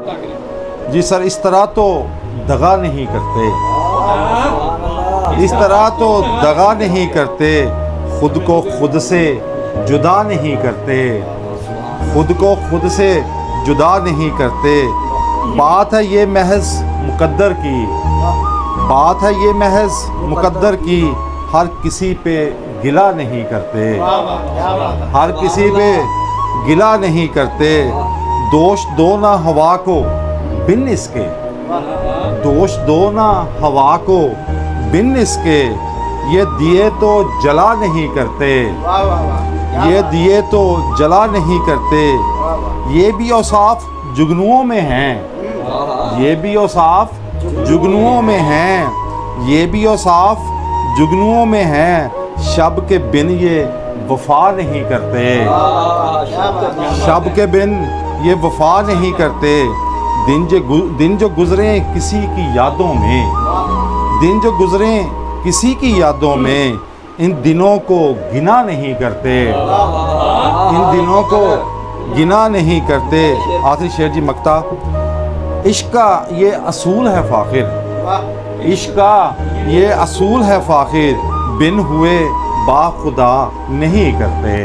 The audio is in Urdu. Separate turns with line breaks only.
جی سر، اس طرح تو دغا نہیں کرتے، اس طرح تو دغا نہیں کرتے، خود کو خود سے جدا نہیں کرتے، خود کو خود سے جدا نہیں کرتے۔ بات ہے یہ محض مقدر کی، بات ہے یہ محض مقدر کی، ہر کسی پہ گلہ نہیں کرتے، ہر کسی پہ گلہ نہیں کرتے۔ دوش دو نہ ہوا کو بن اس کے، دوش دو نہ ہوا کو بن اس کے، یہ دیے تو جلا نہیں کرتے، یہ دیے تو جلا نہیں کرتے۔ یہ بھی اوصاف جگنوؤں میں ہیں، یہ بھی اوصاف جگنوؤں میں ہیں، یہ بھی اوصاف جگنوؤں میں ہیں۔ شب کے بن یہ وفا نہیں کرتے، شب کے بن یہ وفا نہیں کرتے۔ دن جو گزریں کسی کی یادوں میں، دن جو گزریں کسی کی یادوں میں، ان دنوں کو گنا نہیں کرتے، ان دنوں کو گنا نہیں کرتے۔ آخری شعر جی مقطع: عشق کا یہ اصول ہے فاخر، عشق کا یہ اصول ہے فاخر، بن ہوئے با خدا نہیں کرتے۔